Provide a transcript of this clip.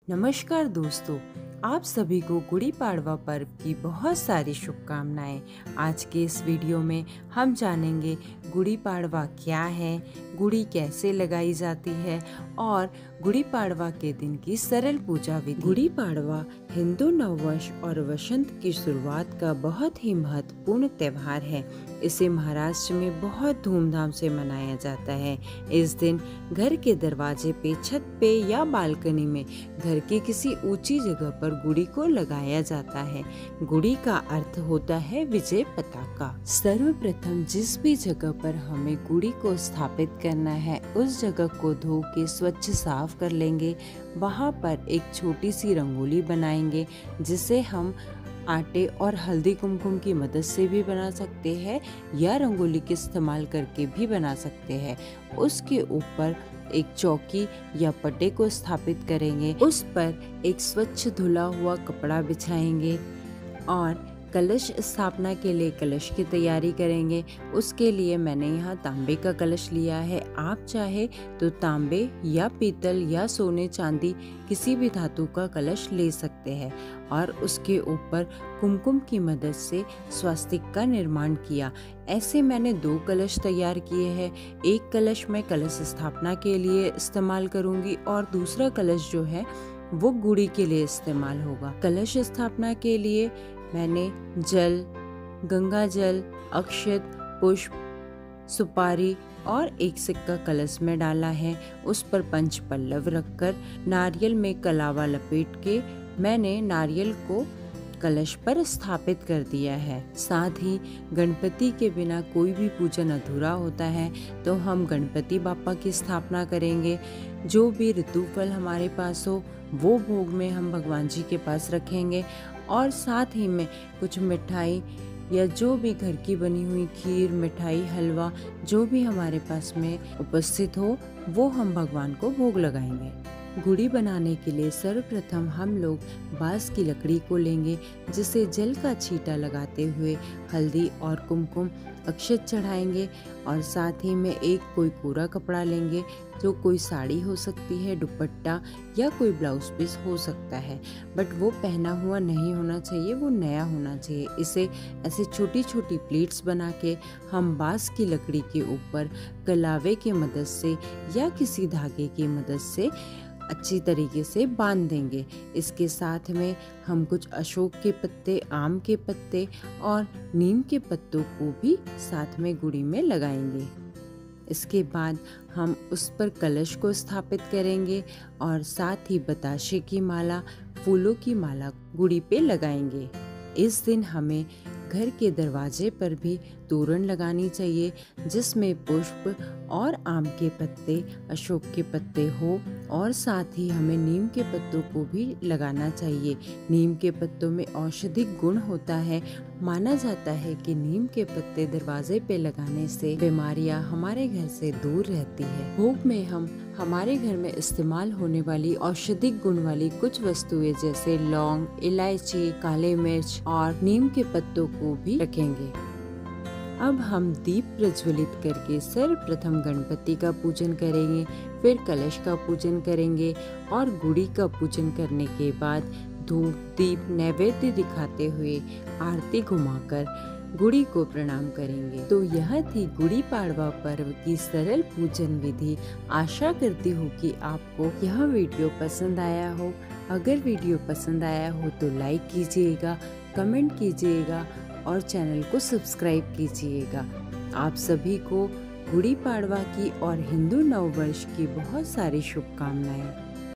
नमस्कार दोस्तों, आप सभी को गुड़ी पाड़वा पर्व की बहुत सारी शुभकामनाएं। आज के इस वीडियो में हम जानेंगे गुड़ी पाड़वा क्या है, गुड़ी कैसे लगाई जाती है और गुड़ी पाड़वा के दिन की सरल पूजा विधि। गुड़ी पाड़वा हिंदू नववर्ष और वसंत की शुरुआत का बहुत ही महत्वपूर्ण त्योहार है। इसे महाराष्ट्र में बहुत धूमधाम से मनाया जाता है। इस दिन घर के दरवाजे पे, छत पे या बालकनी में घर की किसी ऊंची जगह पर गुड़ी को लगाया जाता है। गुड़ी का अर्थ होता है विजय पताका। सर्वप्रथम जिस भी जगह पर हमें गुड़ी को स्थापित करना है उस जगह को धो के स्वच्छ साफ कर लेंगे। वहाँ पर एक छोटी सी रंगोली बनाएंगे जिसे हम आटे और हल्दी कुमकुम की मदद से भी बना सकते हैं या रंगोली के इस्तेमाल करके भी बना सकते हैं। उसके ऊपर एक चौकी या पट्टे को स्थापित करेंगे। उस पर एक स्वच्छ धुला हुआ कपड़ा बिछाएंगे और कलश स्थापना के लिए कलश की तैयारी करेंगे। उसके लिए मैंने यहाँ तांबे का कलश लिया है। आप चाहे तो तांबे या पीतल या सोने चांदी किसी भी धातु का कलश ले सकते हैं और उसके ऊपर कुमकुम की मदद से स्वास्तिक का निर्माण किया। ऐसे मैंने 2 कलश तैयार किए हैं। एक कलश मैं कलश स्थापना के लिए इस्तेमाल करूंगी और दूसरा कलश जो है वो गुड़ी के लिए इस्तेमाल होगा। कलश स्थापना के लिए मैंने जल, गंगा जल, अक्षत, पुष्प, सुपारी और एक सिक्का कलश में डाला है। उस पर पंच पल्लव रखकर नारियल में कलावा लपेट के मैंने नारियल को कलश पर स्थापित कर दिया है। साथ ही गणपति के बिना कोई भी पूजन अधूरा होता है, तो हम गणपति बाप्पा की स्थापना करेंगे। जो भी ऋतु फल हमारे पास हो वो भोग में हम भगवान जी के पास रखेंगे और साथ ही में कुछ मिठाई या जो भी घर की बनी हुई खीर, मिठाई, हलवा जो भी हमारे पास में उपस्थित हो वो हम भगवान को भोग लगाएंगे। गुड़ी बनाने के लिए सर्वप्रथम हम लोग बांस की लकड़ी को लेंगे, जिसे जल का छींटा लगाते हुए हल्दी और कुमकुम अक्षत चढ़ाएंगे और साथ ही में एक कोई कोरा कपड़ा लेंगे, जो कोई साड़ी हो सकती है, दुपट्टा या कोई ब्लाउज पीस हो सकता है, बट वो पहना हुआ नहीं होना चाहिए, वो नया होना चाहिए। इसे ऐसे छोटी छोटी प्लेट्स बना के हम बांस की लकड़ी के ऊपर कलावे की मदद से या किसी धागे की मदद से अच्छी तरीके से बांध देंगे। इसके साथ में हम कुछ अशोक के पत्ते, आम के पत्ते और नीम के पत्तों को भी साथ में गुड़ी में लगाएंगे। इसके बाद हम उस पर कलश को स्थापित करेंगे और साथ ही बताशे की माला, फूलों की माला गुड़ी पे लगाएंगे। इस दिन हमें घर के दरवाजे पर भी तोरण लगानी चाहिए, जिसमें पुष्प और आम के पत्ते, अशोक के पत्ते हो और साथ ही हमें नीम के पत्तों को भी लगाना चाहिए। नीम के पत्तों में औषधिक गुण होता है। माना जाता है कि नीम के पत्ते दरवाजे पे लगाने से बीमारियां हमारे घर से दूर रहती है। भोग में हम हमारे घर में इस्तेमाल होने वाली औषधिक गुण वाली कुछ वस्तुएं जैसे लौंग, इलायची, काले मिर्च और नीम के पत्तों को भी रखेंगे। अब हम दीप प्रज्वलित करके सर्वप्रथम गणपति का पूजन करेंगे, फिर कलश का पूजन करेंगे और गुड़ी का पूजन करने के बाद धूप दीप नैवेद्य दिखाते हुए आरती घुमाकर गुड़ी को प्रणाम करेंगे। तो यह थी गुड़ी पाड़वा पर्व की सरल पूजन विधि। आशा करती हूँ कि आपको यह वीडियो पसंद आया हो। अगर वीडियो पसंद आया हो तो लाइक कीजिएगा, कमेंट कीजिएगा और चैनल को सब्सक्राइब कीजिएगा। आप सभी को गुड़ी पाड़वा की और हिंदू नववर्ष की बहुत सारी शुभकामनाएं।